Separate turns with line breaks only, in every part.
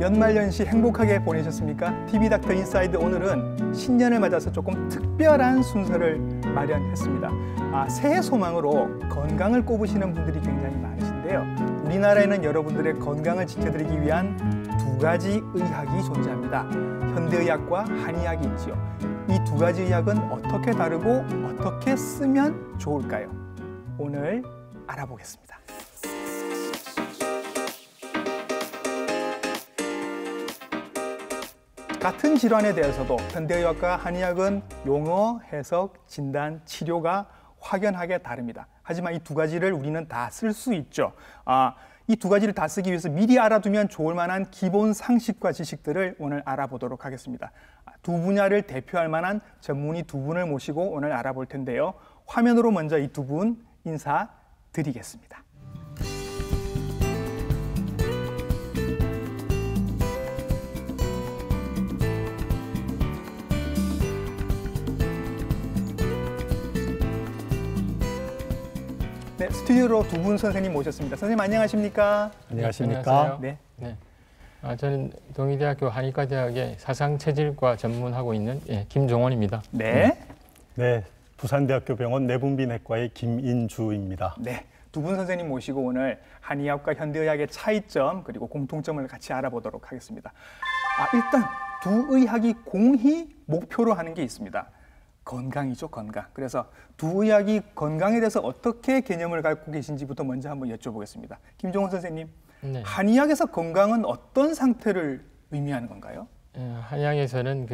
연말연시 행복하게 보내셨습니까? TV닥터 인사이드 오늘은 신년을 맞아서 조금 특별한 순서를 마련했습니다. 새해 소망으로 건강을 꼽으시는 분들이 굉장히 많으신데요. 우리나라에는 여러분들의 건강을 지켜드리기 위한 두 가지 의학이 존재합니다. 현대의학과 한의학이 있지요. 이 두 가지 의학은 어떻게 다르고 어떻게 쓰면 좋을까요? 오늘 알아보겠습니다. 같은 질환에 대해서도 현대의학과 한의학은 용어, 해석, 진단, 치료가 확연하게 다릅니다. 하지만 이 두 가지를 우리는 다 쓸 수 있죠. 이 두 가지를 다 쓰기 위해서 미리 알아두면 좋을 만한 기본 상식과 지식들을 오늘 알아보도록 하겠습니다. 두 분야를 대표할 만한 전문의 두 분을 모시고 오늘 알아볼 텐데요. 화면으로 먼저 이 두 분 인사드리겠습니다. 네, 스튜디오로 두 분 선생님 모셨습니다. 선생님 안녕하십니까?
안녕하십니까?
네.
저는 동의대학교 한의과대학의 사상체질과 전문하고 있는 김종원입니다.
네.
네, 부산대학교 병원 내분비내과의 김인주입니다.
네, 두 분 선생님 모시고 오늘 한의학과 현대의학의 차이점 그리고 공통점을 같이 알아보도록 하겠습니다. 일단 두 의학이 공히 목표로 하는 게 있습니다. 건강이죠, 건강. 그래서 두 의학이 건강에 대해서 어떻게 개념을 갖고 계신지부터 먼저 한번 여쭤보겠습니다. 김종원 선생님,
네.
한의학에서 건강은 어떤 상태를 의미하는 건가요?
한의학에서는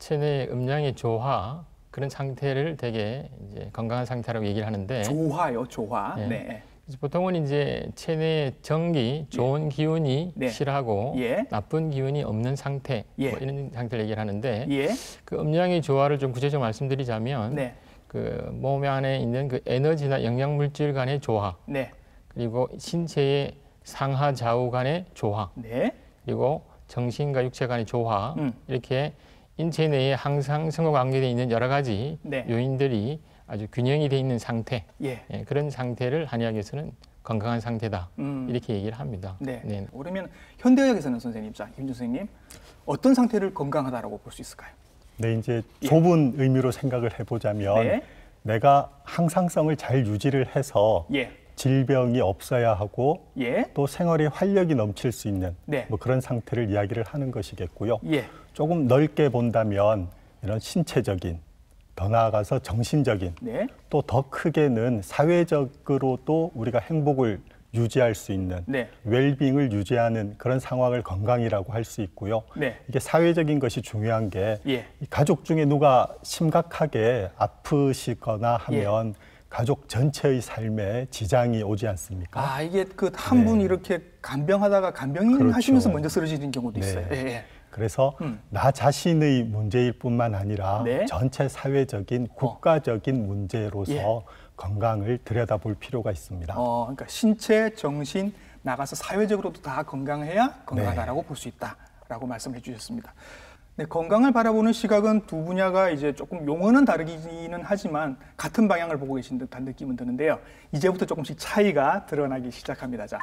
체내 음양의 조화 그런 상태를 되게 이제 건강한 상태라고 얘기를 하는데
조화요, 조화.
네.
네.
보통은 이제 체내 정기, 좋은 기운이 실하고 나쁜 기운이 없는 상태 뭐 이런 상태를 얘기를 하는데 그 음양의 조화를 좀 구체적으로 말씀드리자면 그 몸 안에 있는 그 에너지나 영양 물질 간의 조화, 그리고 신체의 상하 좌우 간의 조화, 그리고 정신과 육체 간의 조화 이렇게 인체 내에 항상 성과 관계되어 있는 여러 가지 요인들이 아주 균형이 되어 있는 상태, 그런 상태를 한의학에서는 건강한 상태다 이렇게 얘기를 합니다.
네. 그러면 현대의학에서는 선생님, 김준 선생님 어떤 상태를 건강하다라고 볼 수 있을까요?
네, 이제 좁은 의미로 생각을 해보자면 내가 항상성을 잘 유지를 해서 질병이 없어야 하고 또 생활에 활력이 넘칠 수 있는 뭐 그런 상태를 이야기를 하는 것이겠고요. 조금 넓게 본다면 이런 신체적인, 더 나아가서 정신적인, 또 더 크게는 사회적으로도 우리가 행복을 유지할 수 있는 웰빙을 유지하는 그런 상황을 건강이라고 할 수 있고요. 이게 사회적인 것이 중요한 게 가족 중에 누가 심각하게 아프시거나 하면 가족 전체의 삶에 지장이 오지 않습니까?
이게 그 한 분 이렇게 간병하다가 간병인 하시면서 먼저 쓰러지는 경우도 있어요.
그래서 나 자신의 문제일 뿐만 아니라 전체 사회적인 국가적인 문제로서 건강을 들여다볼 필요가 있습니다.
그러니까 신체, 정신, 나가서 사회적으로도 다 건강해야 건강하다라고 볼 수 있다라고 말씀해 주셨습니다. 네, 건강을 바라보는 시각은 두 분야가 이제 조금 용어는 다르기는 하지만 같은 방향을 보고 계신 듯한 느낌은 드는데요. 이제부터 조금씩 차이가 드러나기 시작합니다. 자,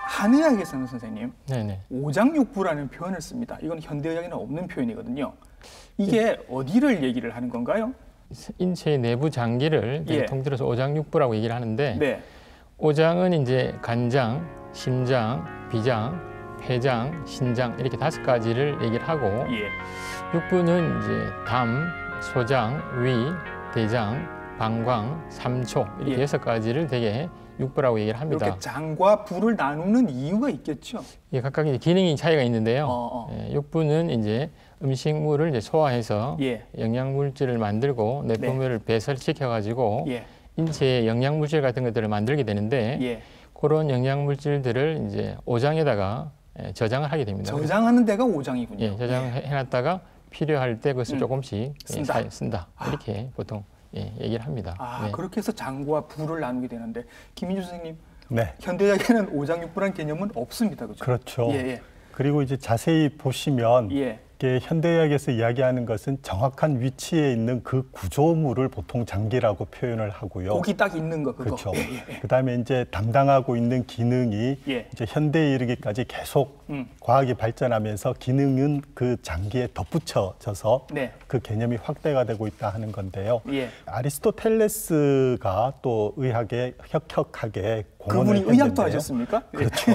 한의학에서는 선생님, 오장육부라는 표현을 씁니다. 이건 현대의학에는 없는 표현이거든요. 이게 어디를 얘기를 하는 건가요?
인체의 내부 장기를 통틀어서 오장육부라고 얘기를 하는데 오장은 이제 간장, 심장, 비장, 폐장, 신장 이렇게 5가지를 얘기를 하고 육부는 이제 담, 소장, 위, 대장, 방광, 삼초 이렇게 6가지를 되게 육부라고 얘기를 합니다.
이렇게 장과 부를 나누는 이유가 있겠죠?
각각 이제 기능이 차이가 있는데요. 육부는 이제 음식물을 이제 소화해서 영양물질을 만들고 내포물을 배설시켜가지고 인체에 영양물질 같은 것들을 만들게 되는데 그런 영양물질들을 이제 오장에다가 저장을 하게 됩니다.
저장하는 데가 오장이군요.
저장을 해놨다가 필요할 때 그것을 조금씩 쓴다. 이렇게 보통 얘기를 합니다.
그렇게 해서 장과 부를 나누게 되는데 김인주 선생님, 현대의학에는 오장육부라는 개념은 없습니다. 그렇죠?
그렇죠. 그리고 이제 자세히 보시면 이게 현대의학에서 이야기하는 것은 정확한 위치에 있는 그 구조물을 보통 장기라고 표현을 하고요.
거기 딱 있는 거 그거.
그렇죠. 그다음에 이제 담당하고 있는 기능이 이제 현대에 이르기까지 계속 과학이 발전하면서 기능은 그 장기에 덧붙여져서 그 개념이 확대가 되고 있다 하는 건데요. 아리스토텔레스가 또 의학에 혁혁하게 공헌을
그분이 의학도 하셨습니까?
그렇죠.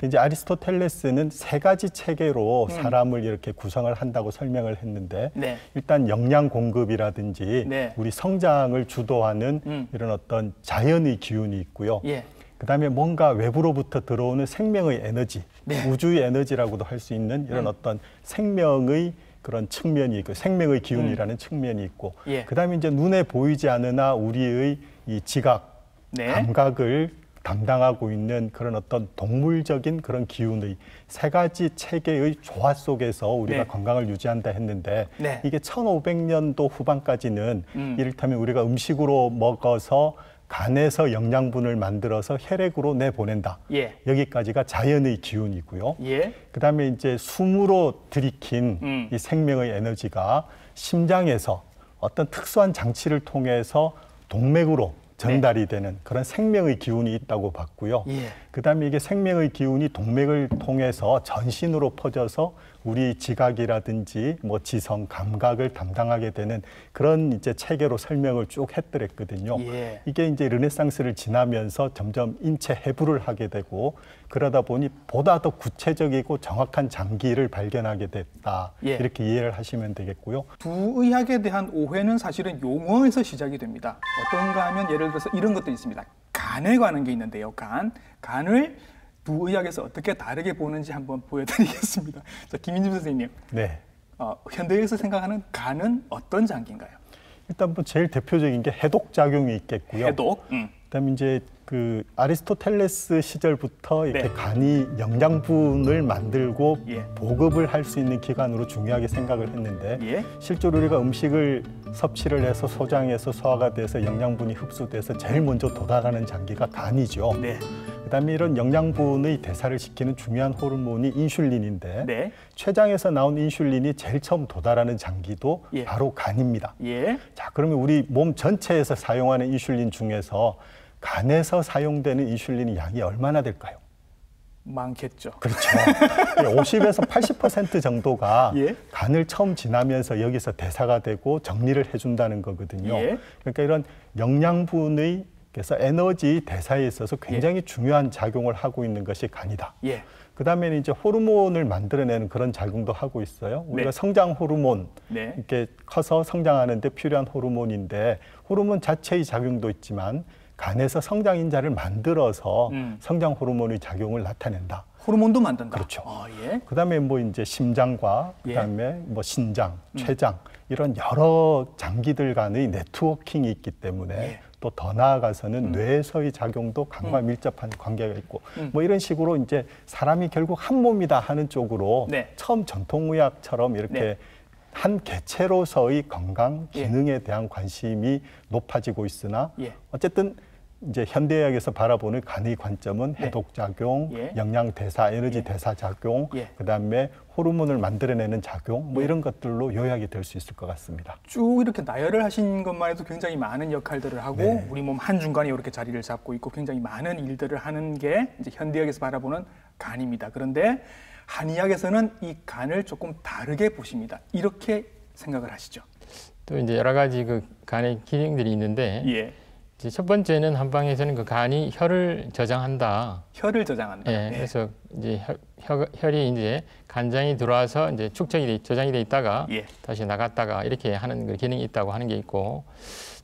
이제 아리스토텔레스는 세 가지 체계로 사람을 이렇게 구성을 한다고 설명을 했는데 일단 영양 공급이라든지 우리 성장을 주도하는 이런 어떤 자연의 기운이 있고요. 그다음에 뭔가 외부로부터 들어오는 생명의 에너지, 우주의 에너지라고도 할 수 있는 이런 어떤 생명의 그런 측면이 있고 생명의 기운이라는 측면이 있고 그다음에 이제 눈에 보이지 않으나 우리의 이 지각 감각을 담당하고 있는 그런 어떤 동물적인 그런 기운의 세 가지 체계의 조화 속에서 우리가 건강을 유지한다 했는데 이게 1500년도 후반까지는 이를테면 우리가 음식으로 먹어서 간에서 영양분을 만들어서 혈액으로 내보낸다. 여기까지가 자연의 기운이고요. 그다음에 이제 숨으로 들이킨 이 생명의 에너지가 심장에서 어떤 특수한 장치를 통해서 동맥으로 전달이 되는 그런 생명의 기운이 있다고 봤고요. 그다음에 이게 생명의 기운이 동맥을 통해서 전신으로 퍼져서 우리 지각이라든지 뭐 지성, 감각을 담당하게 되는 그런 이제 체계로 설명을 쭉 했더랬거든요. 이게 이제 르네상스를 지나면서 점점 인체 해부를 하게 되고 그러다 보니 보다 더 구체적이고 정확한 장기를 발견하게 됐다. 이렇게 이해를 하시면 되겠고요.
부의학에 대한 오해는 사실은 용어에서 시작이 됩니다. 어떤가 하면 예를 들어서 이런 것도 있습니다. 간에 관한 게 있는데요. 간을 부의학에서 어떻게 다르게 보는지 한번 보여드리겠습니다. 자, 김인준 선생님. 현대에서 생각하는 간은 어떤 장기인가요?
일단 뭐 제일 대표적인 게 해독 작용이 있겠고요.
해독.
그다음에 이제 그 아리스토텔레스 시절부터 이렇게 간이 영양분을 만들고 보급을 할 수 있는 기관으로 중요하게 생각을 했는데 실제로 우리가 음식을 섭취를 해서 소장해서 소화가 돼서 영양분이 흡수돼서 제일 먼저 도달하는 장기가 간이죠. 그다음에 이런 영양분의 대사를 시키는 중요한 호르몬이 인슐린인데 췌장에서 나온 인슐린이 제일 처음 도달하는 장기도 바로 간입니다. 자, 그러면 우리 몸 전체에서 사용하는 인슐린 중에서 간에서 사용되는 인슐린의 양이 얼마나 될까요?
많겠죠.
그렇죠. 50에서 80% 정도가 간을 처음 지나면서 여기서 대사가 되고 정리를 해준다는 거거든요. 그러니까 이런 영양분의 그래서 에너지 대사에 있어서 굉장히 중요한 작용을 하고 있는 것이 간이다. 그다음에는 이제 호르몬을 만들어내는 그런 작용도 하고 있어요. 우리가 성장 호르몬, 이렇게 커서 성장하는 데 필요한 호르몬인데 호르몬 자체의 작용도 있지만 간에서 성장인자를 만들어서 성장 호르몬의 작용을 나타낸다.
호르몬도 만든다.
그렇죠. 그다음에 뭐 이제 심장과 그다음에 뭐 신장, 췌장 이런 여러 장기들 간의 네트워킹이 있기 때문에 또 더 나아가서는 뇌에서의 작용도 간과 밀접한 관계가 있고 뭐 이런 식으로 이제 사람이 결국 한 몸이다 하는 쪽으로 처음 전통의학처럼 이렇게 한 개체로서의 건강 기능에 대한 관심이 높아지고 있으나 어쨌든 이제 현대의학에서 바라보는 간의 관점은 해독작용, 영양대사, 에너지대사 작용, 그다음에 호르몬을 만들어내는 작용 뭐 이런 것들로 요약이 될 수 있을 것 같습니다.
쭉 이렇게 나열을 하신 것만 해도 굉장히 많은 역할들을 하고 우리 몸 한중간에 이렇게 자리를 잡고 있고 굉장히 많은 일들을 하는 게 이제 현대의학에서 바라보는 간입니다. 그런데 한의학에서는 이 간을 조금 다르게 보십니다. 이렇게 생각을 하시죠.
또 이제 여러 가지 그 간의 기능들이 있는데 첫 번째는 한방에서는 그 간이 혈을 저장한다.
혈을 저장한다.
그래서 이제 혈이 이제 간장이 들어와서 이제 저장이 돼 있다가 다시 나갔다가 이렇게 하는 그 기능이 있다고 하는 게 있고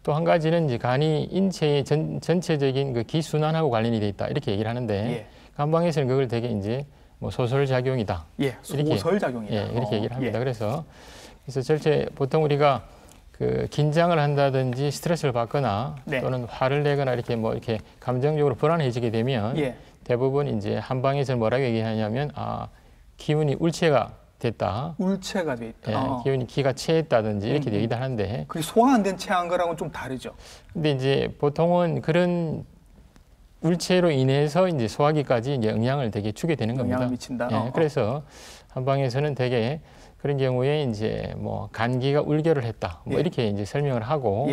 또 한 가지는 이제 간이 인체의 전체적인 그 기순환하고 관련이 돼 있다 이렇게 얘기를 하는데 한방에서는 그걸 되게 이제 뭐 소설 작용이다.
소설 작용이다.
이렇게 얘기를 합니다. 그래서 전체 보통 우리가 그 긴장을 한다든지 스트레스를 받거나 또는 화를 내거나 이렇게 뭐 이렇게 감정적으로 불안해지게 되면 대부분 이제 한방에서는 뭐라고 얘기하냐면 기운이 울체가 됐다.
울체가 돼 있다.
기운이 기가 체했다든지 이렇게 얘기도 하는데
그게 소화 안 된 체한 거랑은 좀 다르죠.
근데 이제 보통은 그런 울체로 인해서 이제 소화기까지 이제 영향을 되게 주게 되는 겁니다.
영향을 미친다.
그래서 한방에서는 되게 그런 경우에 이제 뭐 간기가 울결을 했다. 뭐 이렇게 이제 설명을 하고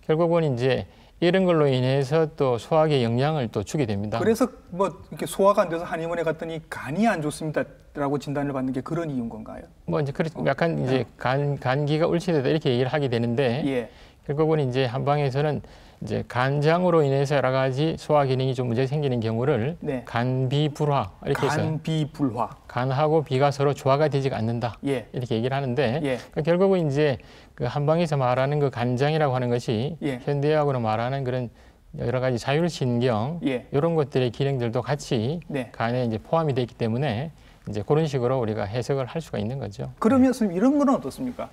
결국은 이제 이런 걸로 인해서 또 소화기에 영향을 또 주게 됩니다.
그래서 뭐 이렇게 소화가 안 돼서 한의원에 갔더니 간이 안 좋습니다라고 진단을 받는 게 그런 이유인 건가요?
뭐 이제 약간 이제 간기가 울치되다 이렇게 얘기를 하게 되는데 결국은 이제 한방에서는 이제 간장으로 인해서 여러 가지 소화 기능이 좀 문제 생기는 경우를 간비불화 이렇게 해서
간비불화
간하고 비가 서로 조화가 되지가 않는다 이렇게 얘기를 하는데 그러니까 결국은 이제 그 한방에서 말하는 그 간장이라고 하는 것이 현대의학으로 말하는 그런 여러 가지 자율신경 이런 것들의 기능들도 같이 간에 이제 포함이 되어 있기 때문에 이제 그런 식으로 우리가 해석을 할 수가 있는 거죠.
그러면 선생님 이런 건 어떻습니까?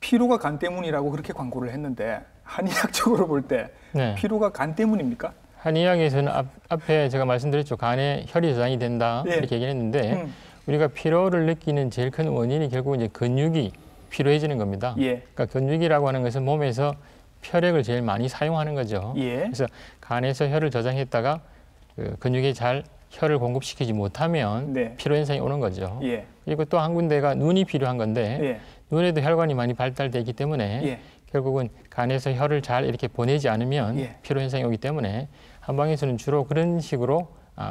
피로가 간 때문이라고 그렇게 광고를 했는데 한의학적으로 볼 때 피로가 간 때문입니까?
한의학에서는 앞에 제가 말씀드렸죠. 간에 혈이 저장이 된다 이렇게 얘기를 했는데 우리가 피로를 느끼는 제일 큰 원인이 결국 이제 근육이 피로해지는 겁니다. 그러니까 근육이라고 하는 것은 몸에서 혈액을 제일 많이 사용하는 거죠. 그래서 간에서 혈을 저장했다가 그 근육에 잘 혈을 공급시키지 못하면 피로 현상이 오는 거죠. 그리고 또 한 군데가 눈이 필요한 건데 눈에도 혈관이 많이 발달되어 있기 때문에 결국은 간에서 혈을 잘 이렇게 보내지 않으면 피로 현상이 오기 때문에 한방에서는 주로 그런 식으로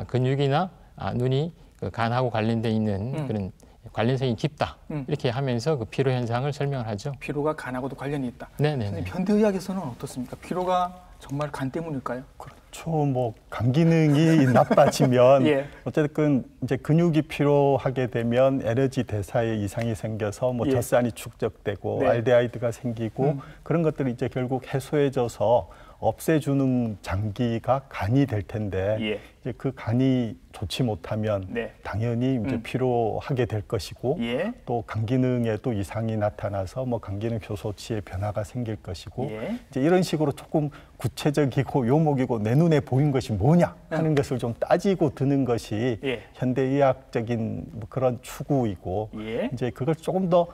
근육이나 눈이 그 간하고 관련돼 있는 그런 관련성이 깊다 이렇게 하면서 그 피로 현상을 설명을 하죠.
피로가 간하고도 관련이 있다.
네네.
현대의학에서는 어떻습니까? 피로가 정말 간 때문일까요?
그렇죠. 뭐 간 기능이 나빠지면 어쨌든 이제 근육이 피로하게 되면 에너지 대사에 이상이 생겨서 뭐 젖산이 축적되고 알데하이드가 생기고 그런 것들이 이제 결국 해소해져서 없애주는 장기가 간이 될 텐데 이제 그 간이 좋지 못하면 당연히 이제 피로하게 될 것이고 또 간 기능에도 이상이 나타나서 뭐 간 기능 효소치에 변화가 생길 것이고 이제 이런 식으로 조금 구체적이고 요목이고 내 눈에 보인 것이 뭐냐 하는 것을 좀 따지고 드는 것이 현대의학적인 뭐 그런 추구이고 이제 그걸 조금 더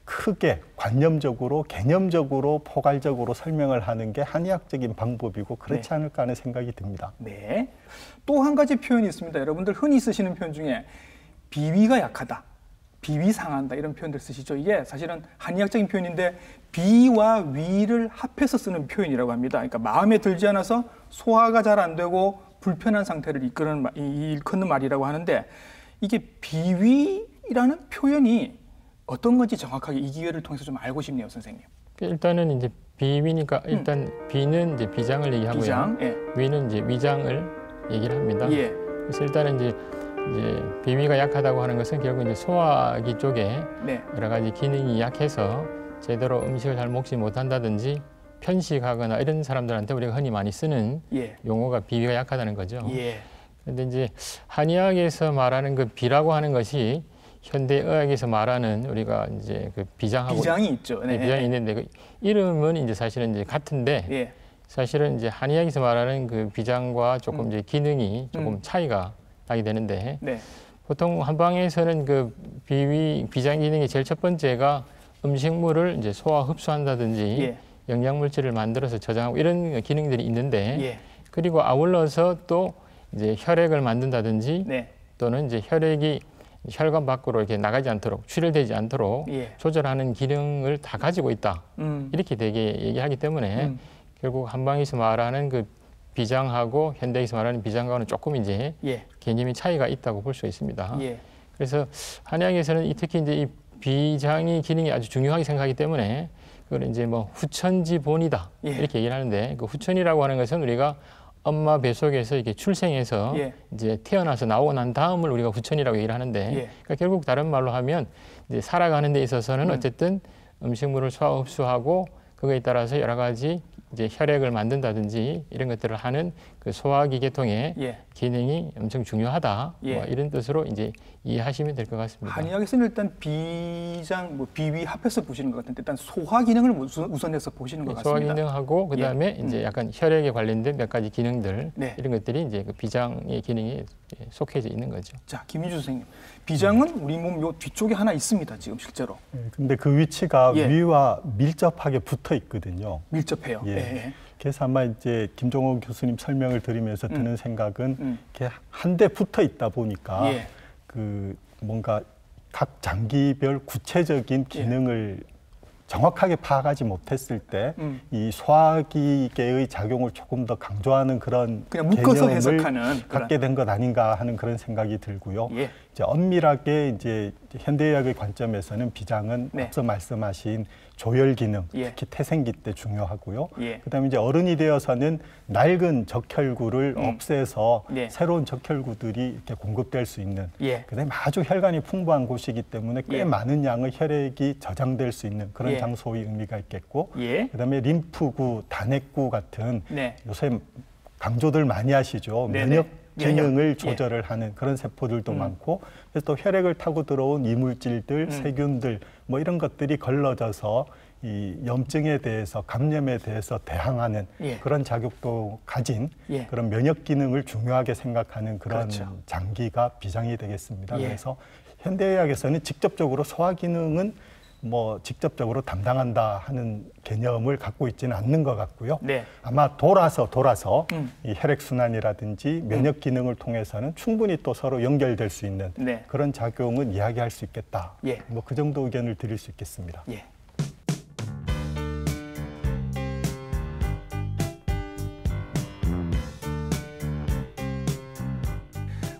크게 관념적으로 개념적으로 포괄적으로 설명을 하는 게 한의학적인 방법이고 그렇지 않을까 하는 생각이 듭니다.
또 한 가지 표현이 있습니다. 여러분들 흔히 쓰시는 표현 중에 비위가 약하다, 비위 상한다 이런 표현들 쓰시죠. 이게 사실은 한의학적인 표현인데 비와 위를 합해서 쓰는 표현이라고 합니다. 그러니까 마음에 들지 않아서 소화가 잘 안 되고 불편한 상태를 일컫는 말이라고 하는데 이게 비위라는 표현이 어떤 건지 정확하게 이 기회를 통해서 좀 알고 싶네요, 선생님.
일단은 이제 비위니까 일단 비는 이제 비장을 얘기하고요.
비장,
위는 이제 위장을 얘기를 합니다. 그래서 일단은 이제 비위가 약하다고 하는 것은 결국 이제 소화기 쪽에 여러 가지 기능이 약해서 제대로 음식을 잘 먹지 못한다든지 편식하거나 이런 사람들한테 우리가 흔히 많이 쓰는 용어가 비위가 약하다는 거죠. 그런데 이제 한의학에서 말하는 그 비라고 하는 것이 현대의학에서 말하는 우리가 이제 그
비장이 있죠.
비장이 있는데 그 이름은 이제 사실은 이제 같은데 사실은 이제 한의학에서 말하는 그 비장과 조금 이제 기능이 조금 차이가 나게 되는데 보통 한방에서는 그 비장 기능의 제일 첫 번째가 음식물을 이제 소화 흡수한다든지 영양물질을 만들어서 저장하고 이런 기능들이 있는데 그리고 아울러서 또 이제 혈액을 만든다든지 또는 이제 혈액이 혈관 밖으로 이렇게 나가지 않도록 출혈되지 않도록 조절하는 기능을 다 가지고 있다. 이렇게 되게 얘기하기 때문에 결국 한방에서 말하는 그 비장하고 현대에서 말하는 비장과는 조금 이제 개념이 차이가 있다고 볼 수 있습니다. 그래서 한의학에서는 특히 이제 이 비장의 기능이 아주 중요하게 생각하기 때문에 그걸 이제 뭐 후천지본이다 이렇게 얘기를 하는데 그 후천이라고 하는 것은 우리가 엄마 뱃속에서 이렇게 출생해서 이제 태어나서 나오고 난 다음을 우리가 후천이라고 얘기를 하는데 그러니까 결국 다른 말로 하면 이제 살아가는 데 있어서는 어쨌든 음식물을 소화 흡수하고 그거에 따라서 여러 가지 이제 혈액을 만든다든지 이런 것들을 하는 그 소화기 계통의 기능이 엄청 중요하다. 뭐 이런 뜻으로 이제 이해하시면 될 것 같습니다.
한의학에서는 일단 비장, 뭐 비위 합해서 보시는 것 같은데 일단 소화 기능을 우선해서 보시는 것 같습니다.
소화 기능하고 그다음에 이제 약간 혈액에 관련된 몇 가지 기능들 이런 것들이 이제 그 비장의 기능에 속해져 있는 거죠.
자, 김희주 선생님, 비장은 우리 몸 요 뒤쪽에 하나 있습니다. 지금 실제로.
근데 그 위치가 위와 밀접하게 붙어 있거든요.
밀접해요.
그래서 아마 이제 김종호 교수님 설명을 들으면서 드는 생각은 이렇게 한데 붙어 있다 보니까 그 뭔가 각 장기별 구체적인 기능을 정확하게 파악하지 못했을 때 이 소화기계의 작용을 조금 더 강조하는 그런
묶어서
개념을
해석하는
갖게 된 것 아닌가 하는 그런 생각이 들고요. 이제 엄밀하게 이제 현대의학의 관점에서는 비장은 앞서 말씀하신 조혈 기능, 특히 태생기 때 중요하고요. 그다음에 이제 어른이 되어서는 낡은 적혈구를 없애서 새로운 적혈구들이 이렇게 공급될 수 있는. 그다음에 아주 혈관이 풍부한 곳이기 때문에 꽤 많은 양의 혈액이 저장될 수 있는 그런 장소의 의미가 있겠고. 그다음에 림프구, 단핵구 같은 요새 강조들 많이 하시죠. 면역 기능을 조절을 하는 그런 세포들도 많고, 그래서 또 혈액을 타고 들어온 이물질들, 세균들 뭐 이런 것들이 걸러져서 이 염증에 대해서, 감염에 대해서 대항하는 그런 자격도 가진 그런 면역 기능을 중요하게 생각하는 그런 장기가 비장이 되겠습니다. 그래서 현대의학에서는 직접적으로 소화 기능은 뭐 직접적으로 담당한다 하는 개념을 갖고 있지는 않는 것 같고요. 아마 돌아서 이 혈액순환이라든지 면역 기능을 통해서는 충분히 또 서로 연결될 수 있는 그런 작용은 이야기할 수 있겠다. 뭐 그 정도 의견을 드릴 수 있겠습니다.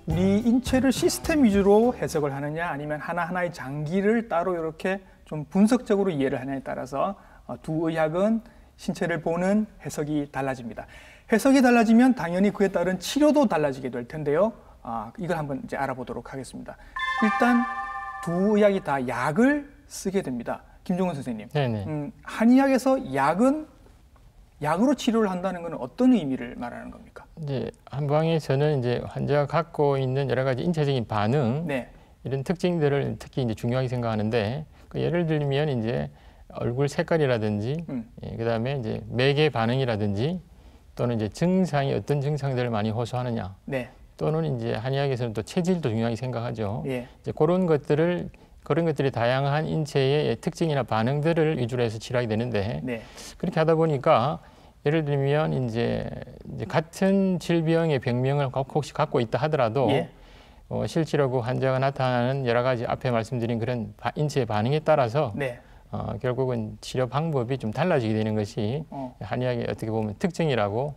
우리 인체를 시스템 위주로 해석을 하느냐, 아니면 하나하나의 장기를 따로 이렇게 좀 분석적으로 이해를 하느냐에 따라서 두 의학은 신체를 보는 해석이 달라집니다. 해석이 달라지면 당연히 그에 따른 치료도 달라지게 될 텐데요. 이걸 한번 이제 알아보도록 하겠습니다. 일단 두 의학이 다 약을 쓰게 됩니다. 김종원 선생님, 한의학에서 약으로 치료를 한다는 것은 어떤 의미를 말하는 겁니까?
이제 한방에서는 이제 환자가 갖고 있는 여러 가지 인체적인 반응, 이런 특징들을 특히 이제 중요하게 생각하는데, 예를 들면 이제 얼굴 색깔이라든지, 그다음에 이제 매개 반응이라든지, 또는 이제 증상이 어떤 증상들을 많이 호소하느냐, 또는 이제 한의학에서는 또 체질도 중요하게 생각하죠. 이제 그런 것들이 다양한 인체의 특징이나 반응들을 위주로 해서 치료하게 되는데, 그렇게 하다 보니까 예를 들면 이제 같은 질병의 병명을 혹시 갖고 있다 하더라도 실제로 그 환자가 나타나는 여러 가지 앞에 말씀드린 그런 인체의 반응에 따라서 결국은 치료 방법이 좀 달라지게 되는 것이 한의학의 어떻게 보면 특징이라고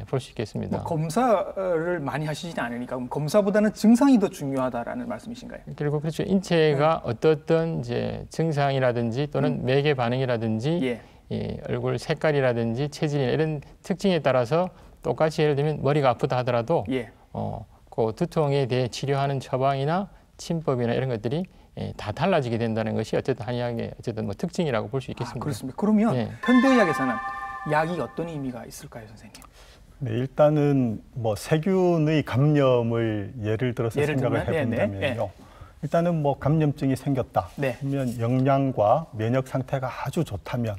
볼 수 있겠습니다.
뭐 검사를 많이 하시지 않으니까 그럼 검사보다는 증상이 더 중요하다라는 말씀이신가요?
결국 그렇죠. 인체가 어떤 이제 증상이라든지 또는 매개 반응이라든지 얼굴 색깔이라든지 체질이나 이런 특징에 따라서 똑같이 예를 들면 머리가 아프다 하더라도 그 두통에 대해 치료하는 처방이나 침법이나 이런 것들이 다 달라지게 된다는 것이 어쨌든 한의학의 어쨌든 뭐 특징이라고 볼 수 있겠습니다.
그렇습니다. 그러면 현대의학에서는 약이 어떤 의미가 있을까요, 선생님?
일단은 뭐 세균의 감염을 예를 들어서 생각을 해본다면요. 일단은 뭐 감염증이 생겼다. 그러면 영양과 면역 상태가 아주 좋다면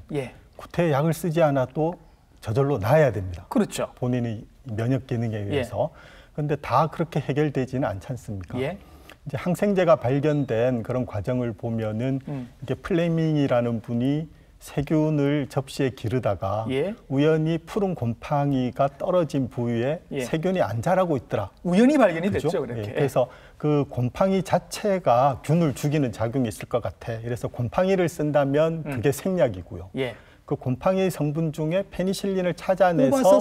구태에 약을 쓰지 않아도 저절로 나아야 됩니다.
그렇죠.
본인의 면역 기능에 의해서. 그런데 다 그렇게 해결되지는 않지 않습니까? 이제 항생제가 발견된 그런 과정을 보면은 이게 플레밍이라는 분이 세균을 접시에 기르다가 우연히 푸른 곰팡이가 떨어진 부위에 세균이 안 자라고 있더라.
우연히 발견이 됐죠, 그렇게.
그래서 그 곰팡이 자체가 균을 죽이는 작용이 있을 것 같아. 그래서 곰팡이를 쓴다면 그게 생약이고요. 그 곰팡이 성분 중에 페니실린을 찾아내서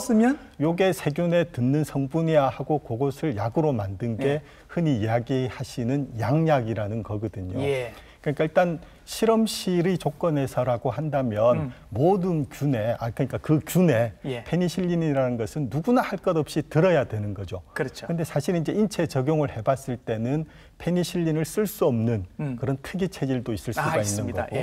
요게 세균에 듣는 성분이야 하고 그것을 약으로 만든 게 흔히 이야기하시는 양약이라는 거거든요. 그러니까 일단 실험실의 조건에서라고 한다면 모든 균에, 그러니까 그 균에 페니실린이라는 것은 누구나 할 것 없이 들어야 되는 거죠. 그런데 사실 이제 인체 적용을 해봤을 때는 페니실린을 쓸 수 없는 그런 특이 체질도 있을 수가 있는 거고,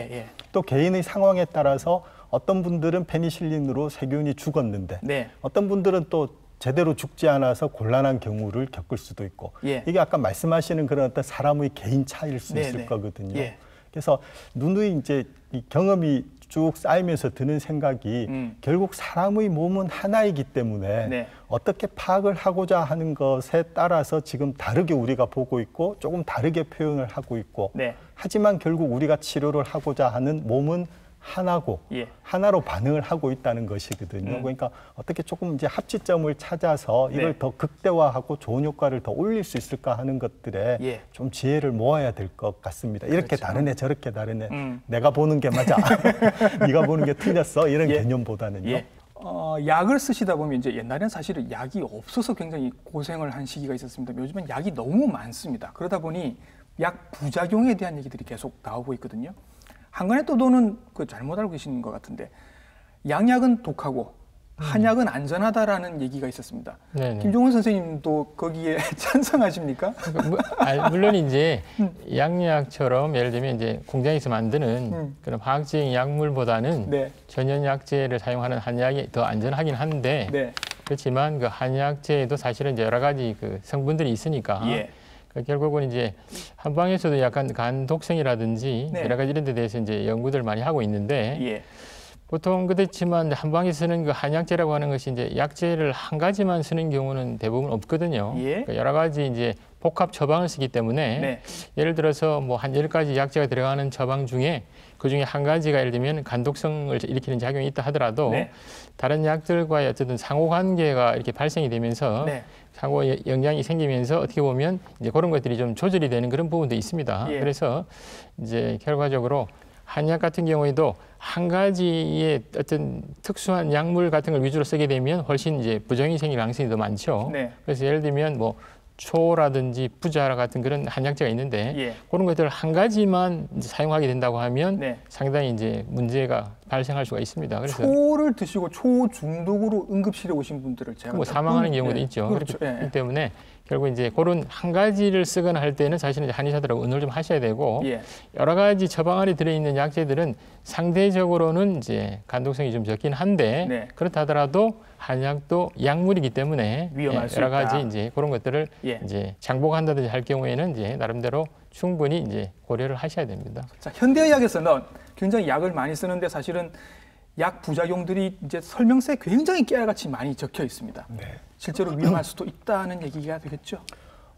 또 개인의 상황에 따라서 어떤 분들은 페니실린으로 세균이 죽었는데 어떤 분들은 또 제대로 죽지 않아서 곤란한 경우를 겪을 수도 있고, 이게 아까 말씀하시는 그런 어떤 사람의 개인 차이일 수 있을 거거든요. 그래서 누누이 이제 이 경험이 쭉 쌓이면서 드는 생각이 결국 사람의 몸은 하나이기 때문에 어떻게 파악을 하고자 하는 것에 따라서 지금 다르게 우리가 보고 있고 조금 다르게 표현을 하고 있고, 하지만 결국 우리가 치료를 하고자 하는 몸은 하나고 하나로 반응을 하고 있다는 것이거든요. 그러니까 어떻게 조금 이제 합치점을 찾아서 이걸 더 극대화하고 좋은 효과를 더 올릴 수 있을까 하는 것들에 좀 지혜를 모아야 될 것 같습니다. 이렇게 그렇죠. 다르네 저렇게 다르네 내가 보는 게 맞아 네가 보는 게 틀렸어 이런 개념보다는요.
약을 쓰시다 보면 이제 옛날에는 사실은 약이 없어서 굉장히 고생을 한 시기가 있었습니다. 요즘은 약이 너무 많습니다. 그러다 보니 약 부작용에 대한 얘기들이 계속 나오고 있거든요. 한간에 또 너는 잘못 알고 계시는 것 같은데 양약은 독하고 한약은 안전하다라는 얘기가 있었습니다. 네네. 김종원 선생님도 거기에 찬성하십니까?
물론 이제 양약처럼 예를 들면 이제 공장에서 만드는 그런 화학적인 약물보다는 전연약제를 사용하는 한약이 더 안전하긴 한데 그렇지만 그 한약제에도 사실은 이제 여러 가지 그 성분들이 있으니까 결국은 이제 한방에서도 약간 간 독성이라든지 여러 가지 이런 데 대해서 이제 연구들 많이 하고 있는데 보통 그렇지만 한방에 쓰는 그 한약제라고 하는 것이 이제 약제를 한 가지만 쓰는 경우는 대부분 없거든요. 그러니까 여러 가지 이제 복합 처방을 쓰기 때문에 예를 들어서 뭐 한 10가지 약제가 들어가는 처방 중에 그 중에 한 가지가 예를 들면 간독성을 일으키는 작용이 있다 하더라도 다른 약들과의 어쨌든 상호관계가 이렇게 발생이 되면서 상호 영향이 생기면서 어떻게 보면 이제 그런 것들이 좀 조절이 되는 그런 부분도 있습니다. 그래서 이제 결과적으로 한약 같은 경우에도 한 가지의 어떤 특수한 약물 같은 걸 위주로 쓰게 되면 훨씬 이제 부정이 생길 가능성이 더 많죠. 그래서 예를 들면 뭐 초라든지 부자라 같은 그런 한약제가 있는데 그런 것들을 한 가지만 이제 사용하게 된다고 하면 상당히 이제 문제가 발생할 수가 있습니다. 그래서
초를 드시고 초 중독으로 응급실에 오신 분들을 제가
뭐 사망하는 경우도 있죠.
그렇죠.
그렇기 때문에 결국 이제 그런 한 가지를 쓰거나 할 때는 사실은 이제 한의사들하고 의논을 좀 하셔야 되고 여러 가지 처방 안에 들어있는 약제들은 상대적으로는 이제 간독성이 좀 적긴 한데 그렇다 하더라도 한약도 약물이기 때문에 여러 가지 이제 그런 것들을 이제 장복한다든지 할 경우에는 이제 나름대로 충분히 이제 고려를 하셔야 됩니다.
자, 현대의학에서는 굉장히 약을 많이 쓰는데 사실은 약 부작용들이 이제 설명서에 굉장히 깨알같이 많이 적혀 있습니다. 실제로 위험할 수도 있다는 얘기가 되겠죠.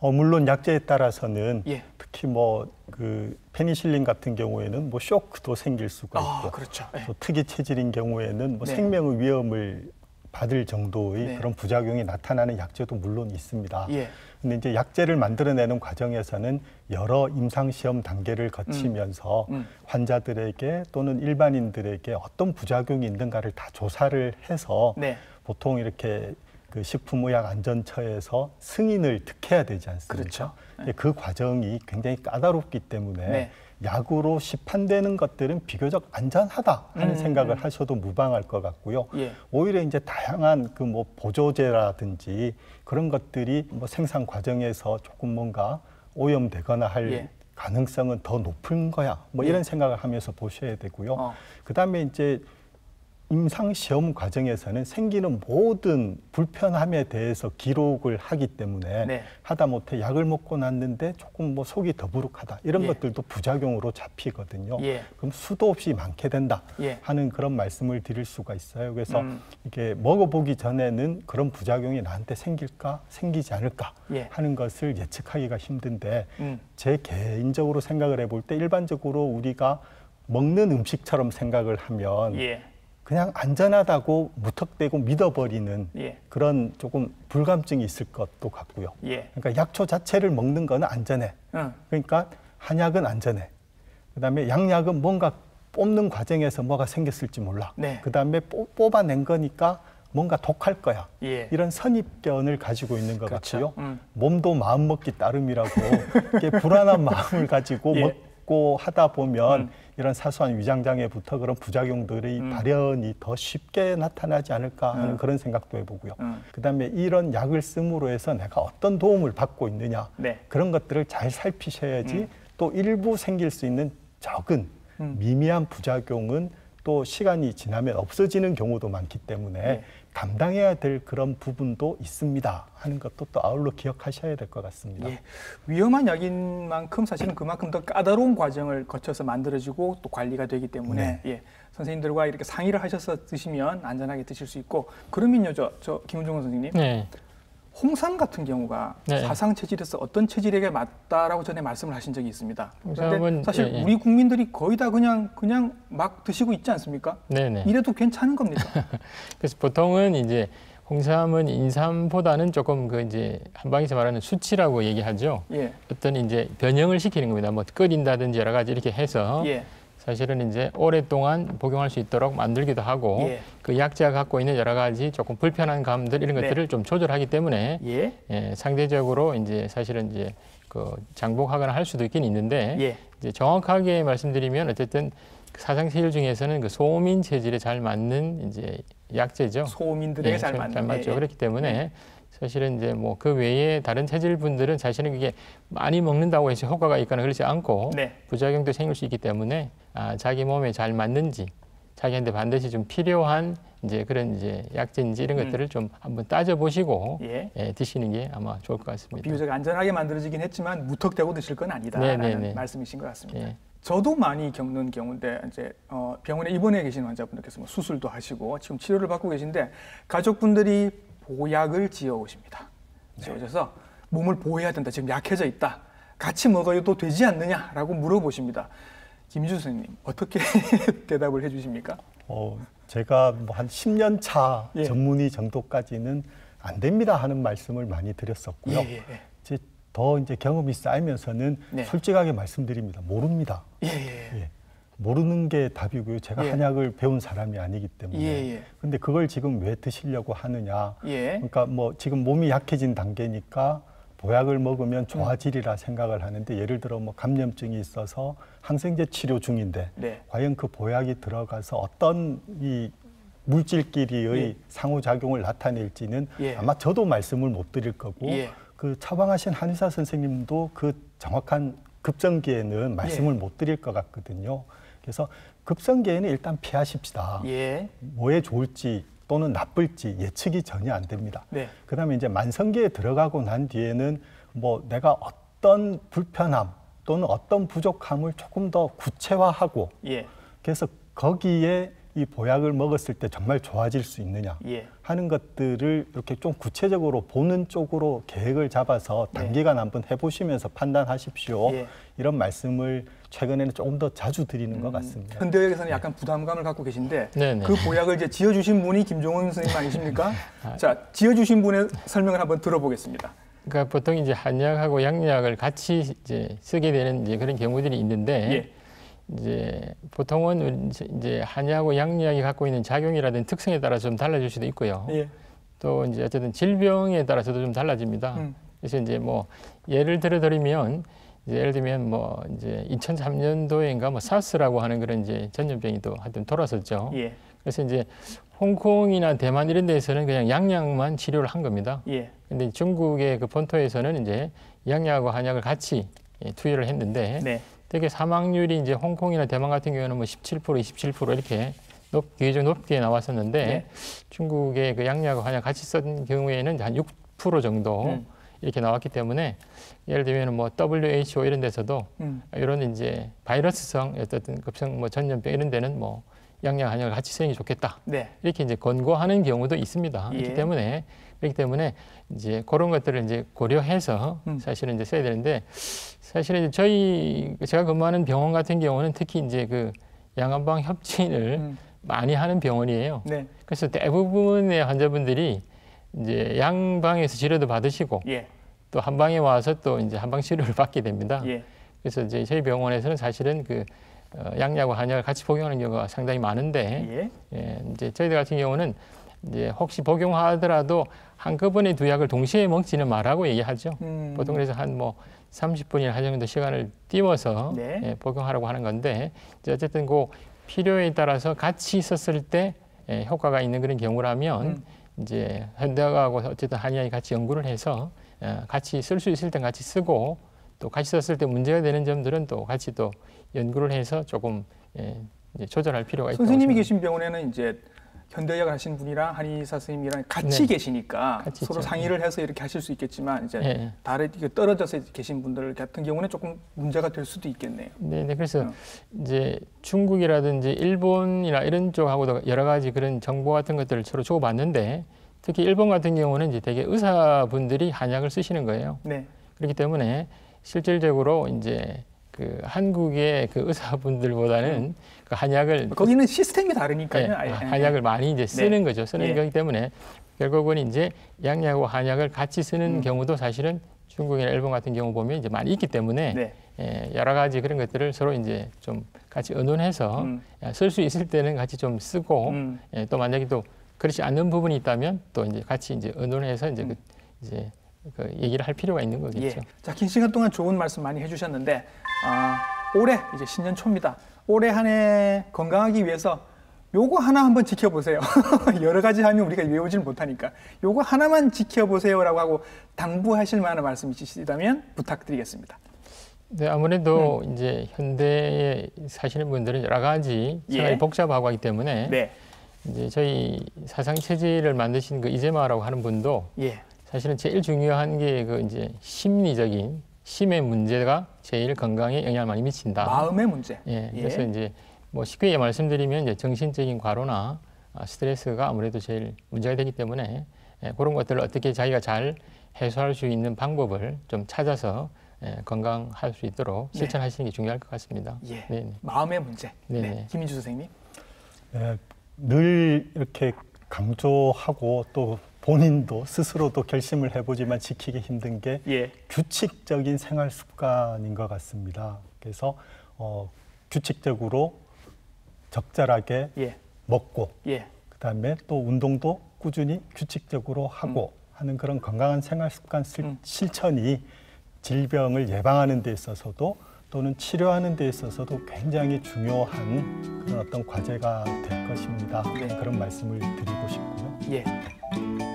물론 약제에 따라서는 특히 뭐 그 페니실린 같은 경우에는 뭐 쇼크도 생길 수가 있고,
그렇죠.
또 특이 체질인 경우에는 뭐 생명의 위험을 받을 정도의 그런 부작용이 나타나는 약제도 물론 있습니다. 근데 이제 약제를 만들어내는 과정에서는 여러 임상시험 단계를 거치면서 환자들에게 또는 일반인들에게 어떤 부작용이 있는가를 다 조사를 해서 보통 이렇게 그 식품의약안전처에서 승인을 득해야 되지 않습니까?
그렇죠.
그 과정이 굉장히 까다롭기 때문에 약으로 시판되는 것들은 비교적 안전하다 하는 생각을 하셔도 무방할 것 같고요. 오히려 이제 다양한 그 뭐 보조제라든지 그런 것들이 뭐 생산 과정에서 조금 뭔가 오염되거나 할 가능성은 더 높은 거야. 뭐 이런 생각을 하면서 보셔야 되고요. 그다음에 이제 임상시험 과정에서는 생기는 모든 불편함에 대해서 기록을 하기 때문에 하다못해 약을 먹고 났는데 조금 뭐 속이 더부룩하다 이런 것들도 부작용으로 잡히거든요. 그럼 수도 없이 많게 된다 하는 그런 말씀을 드릴 수가 있어요. 그래서 이게 먹어보기 전에는 그런 부작용이 나한테 생길까 생기지 않을까 하는 것을 예측하기가 힘든데 제 개인적으로 생각을 해볼 때 일반적으로 우리가 먹는 음식처럼 생각을 하면 그냥 안전하다고 무턱대고 믿어버리는 그런 조금 불감증이 있을 것도 같고요. 그러니까 약초 자체를 먹는 거는 안전해. 그러니까 한약은 안전해. 그다음에 양약은 뭔가 뽑는 과정에서 뭐가 생겼을지 몰라. 그다음에 뽑아낸 거니까 뭔가 독할 거야. 이런 선입견을 가지고 있는 것 같고요. 몸도 마음 먹기 따름이라고 이렇게 불안한 마음을 가지고 먹고 하다 보면 이런 사소한 위장장애부터 그런 부작용들의 발현이 더 쉽게 나타나지 않을까 하는 그런 생각도 해보고요. 그다음에 이런 약을 씀으로 해서 내가 어떤 도움을 받고 있느냐 그런 것들을 잘 살피셔야지 또 일부 생길 수 있는 적은 미미한 부작용은 또 시간이 지나면 없어지는 경우도 많기 때문에 감당해야 될 그런 부분도 있습니다 하는 것도 또 아울러 기억하셔야 될 것 같습니다.
위험한 약인 만큼 사실은 그만큼 더 까다로운 과정을 거쳐서 만들어지고 또 관리가 되기 때문에 선생님들과 이렇게 상의를 하셔서 드시면 안전하게 드실 수 있고 그러면요 저 김은종원 선생님 홍삼 같은 경우가
네.
사상 체질에서 어떤 체질에게 맞다라고 전에 말씀을 하신 적이 있습니다. 그런데 사실
예, 예.
우리 국민들이 거의 다 그냥 막 드시고 있지 않습니까?
네네.
이래도 괜찮은 겁니까?
그래서 보통은 이제 홍삼은 인삼보다는 조금 그 이제 한방에서 말하는 수치라고 얘기하죠.
예.
어떤 이제 변형을 시키는 겁니다. 뭐 끓인다든지 여러 가지 이렇게 해서
예.
사실은 이제 오랫동안 복용할 수 있도록 만들기도 하고
예.
그 약재가 갖고 있는 여러 가지 조금 불편한 감들 이런 것들을 좀 조절하기 때문에
예.
상대적으로 이제 사실은 이제 그 장복하거나 할 수도 있긴 있는데 이제 정확하게 말씀드리면 어쨌든 사상 체질 중에서는 그 소민 체질에 잘 맞는 이제 약재죠.
소민들에게 잘
맞죠. 그렇기 때문에 사실은 이제 뭐 그 외에 다른 체질 분들은 사실은 그게 많이 먹는다고 해서 효과가 있거나 그렇지 않고 부작용도 생길 수 있기 때문에 자기 몸에 잘 맞는지 자기한테 반드시 좀 필요한 이제 그런 이제 약재인지 이런 것들을 좀 한번 따져보시고 드시는 게 아마 좋을 것 같습니다.
비교적 안전하게 만들어지긴 했지만 무턱대고 드실 건 아니다라는 말씀이신 것 같습니다. 저도 많이 겪는 경우인데 이제 병원에 입원해 계신 환자분들께서 뭐 수술도 하시고 지금 치료를 받고 계신데 가족분들이 보약을 지어 오십니다. 지어져서 몸을 보호해야 된다. 지금 약해져 있다. 같이 먹어도 되지 않느냐라고 물어보십니다. 김희주 선생님 어떻게 대답을 해주십니까?
제가 뭐 한 10년 차 전문의 정도까지는 안 됩니다 하는 말씀을 많이 드렸었고요. 더 이제 경험이 쌓이면서는 솔직하게 말씀드립니다. 모릅니다. 모르는 게 답이고요. 제가 한약을 배운 사람이 아니기 때문에. 근데 그걸 지금 왜 드시려고 하느냐. 그러니까 뭐 지금 몸이 약해진 단계니까 보약을 먹으면 좋아지리라 생각을 하는데 예를 들어 뭐 감염증이 있어서 항생제 치료 중인데 과연 그 보약이 들어가서 어떤 이 물질끼리의 상호작용을 나타낼지는 아마 저도 말씀을 못 드릴 거고 그 처방하신 한의사 선생님도 그 정확한 급성기에는 말씀을 못 드릴 것 같거든요. 그래서 급성기에는 일단 피하십시다. 뭐에 좋을지 또는 나쁠지 예측이 전혀 안 됩니다. 그다음에 이제 만성기에 들어가고 난 뒤에는 뭐 내가 어떤 불편함 또는 어떤 부족함을 조금 더 구체화하고 그래서 거기에 이 보약을 먹었을 때 정말 좋아질 수 있느냐 하는 것들을 이렇게 좀 구체적으로 보는 쪽으로 계획을 잡아서 단기간 한번 해보시면서 판단하십시오. 이런 말씀을 최근에는 조금 더 자주 드리는 것 같습니다.
현대의학에서는 약간 부담감을 갖고 계신데 그 보약을 이제 지어주신 분이 김종원 선생님 아니십니까? 자, 지어주신 분의 설명을 한번 들어보겠습니다.
그러니까 보통 이제 한약하고 양약을 같이 이제 쓰게 되는 이제 그런 경우들이 있는데 이제 보통은 이제 한약하고 양약이 갖고 있는 작용이라든지 특성에 따라 좀 달라질 수도 있고요. 또 이제 어쨌든 질병에 따라서도 좀 달라집니다. 그래서 이제 뭐 예를 들면 뭐 이제 2003년도인가 뭐 사스라고 하는 그런 이제 전염병이 또 하여튼 돌았었죠. 그래서 이제 홍콩이나 대만 이런 데에서는 그냥 양약만 치료를 한 겁니다. 근데 중국의 그 본토에서는 이제 양약하고 한약을 같이 투여를 했는데 되게 사망률이 이제 홍콩이나 대만 같은 경우는 뭐 17%, 27% 이렇게 비교적 높게 나왔었는데 중국의 그 양약과 한약 같이 쓴 경우에는 한 6% 정도 이렇게 나왔기 때문에 예를 들면 뭐 WHO 이런 데서도 이런 이제 바이러스성 어떤 급성 뭐 전염병 이런 데는 뭐 양약 한약을 같이 쓰는 게 좋겠다. 이렇게 이제 권고하는 경우도 있습니다. 그렇기 때문에 이제 그런 것들을 이제 고려해서 사실은 이제 써야 되는데 사실은 이제 제가 근무하는 병원 같은 경우는 특히 이제 그 양한방 협진을 많이 하는 병원이에요. 그래서 대부분의 환자분들이 이제 양방에서 치료도 받으시고 또 한방에 와서 또 이제 한방 치료를 받게 됩니다. 그래서 이제 저희 병원에서는 사실은 그 양약과 한약을 같이 복용하는 경우가 상당히 많은데 이제 저희들 같은 경우는 이제 혹시 복용하더라도 한꺼번에 두 약을 동시에 먹지는 말라고 얘기하죠. 보통 그래서 한 뭐 30분이나 한 정도 시간을 띄워서 복용하라고 하는 건데 이제 어쨌든 그 필요에 따라서 같이 썼을 때 효과가 있는 그런 경우라면 이제 현대하고 어쨌든 한의학이 같이 연구를 해서 같이 쓸 수 있을 땐 같이 쓰고 또 같이 썼을 때 문제가 되는 점들은 또 같이 또 연구를 해서 조금 이제 조절할 필요가 있다고
선생님이 계신 병원에는 이제 현대의학을 하신 분이랑 한의사 선생님이랑 같이 계시니까
같이
서로
있죠.
상의를 해서 이렇게 하실 수 있겠지만 이제 다르게 떨어져서 계신 분들 같은 경우는 조금 문제가 될 수도 있겠네요.
네, 그래서 이제 중국이라든지 일본이나 이런 쪽하고도 여러 가지 그런 정보 같은 것들을 서로 주고받는데 특히 일본 같은 경우는 이제 대개 의사분들이 한약을 쓰시는 거예요.
네.
그렇기 때문에 실질적으로 이제 그 한국의 그 의사분들보다는 그 한약을
거기는 시스템이 다르니까요.
네, 한약을 많이 이제 쓰는
네.
거죠. 쓰는 거기 때문에 결국은 이제 양약하고 한약을 같이 쓰는 경우도 사실은 중국이나 일본 같은 경우 보면 이제 많이 있기 때문에
네.
여러 가지 그런 것들을 서로 이제 좀 같이 의논해서 쓸 수 있을 때는 같이 좀 쓰고 또 만약에 또 그렇지 않는 부분이 있다면 또 이제 같이 이제 의논해서 이제 그 얘기를 할 필요가 있는 거겠죠.
예. 자, 긴 시간 동안 좋은 말씀 많이 해주셨는데 올해 이제 신년 초입니다. 올해 한 해 건강하기 위해서 요거 하나 한번 지켜보세요. 여러 가지 하면 우리가 외우질 못하니까 요거 하나만 지켜보세요라고 하고 당부하실 만한 말씀 있으시다면 부탁드리겠습니다.
네, 아무래도 이제 현대에 사시는 분들은 여러 가지 생활이 복잡하고 하기 때문에
네.
이제 저희 사상 체질을 만드신 그 이재마라고 하는 분도 사실은 제일 중요한 게 그 이제 심리적인 심의 문제가 제일 건강에 영향을 많이 미친다.
마음의 문제.
그래서 이제 뭐 쉽게 말씀드리면 이제 정신적인 과로나 스트레스가 아무래도 제일 문제가 되기 때문에 그런 것들을 어떻게 자기가 잘 해소할 수 있는 방법을 좀 찾아서 건강할 수 있도록 실천하시는 게 중요할 것 같습니다.
네네. 마음의 문제. 네. 김인주 선생님.
늘 이렇게 강조하고 또 본인도 스스로도 결심을 해보지만 지키기 힘든 게 규칙적인 생활 습관인 것 같습니다. 그래서 규칙적으로 적절하게 먹고 그다음에 또 운동도 꾸준히 규칙적으로 하고 하는 그런 건강한 생활 습관 실천이 질병을 예방하는 데 있어서도 또는 치료하는 데 있어서도 굉장히 중요한 그런 어떤 과제가 될 것입니다. 그런 말씀을 드리고 싶고요.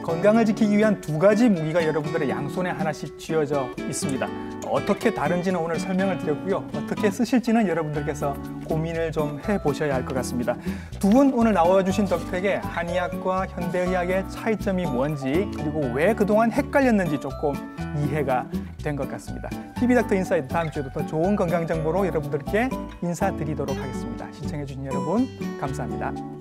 건강을 지키기 위한 두 가지 무기가 여러분들의 양손에 하나씩 쥐어져 있습니다. 어떻게 다른지는 오늘 설명을 드렸고요. 어떻게 쓰실지는 여러분들께서 고민을 좀 해보셔야 할 것 같습니다. 두 분 오늘 나와주신 덕택에 한의학과 현대의학의 차이점이 뭔지 그리고 왜 그동안 헷갈렸는지 조금 이해가 된 것 같습니다. TV닥터 인사이드 다음 주에도 더 좋은 건강 정보로 여러분들께 인사드리도록 하겠습니다. 시청해주신 여러분 감사합니다.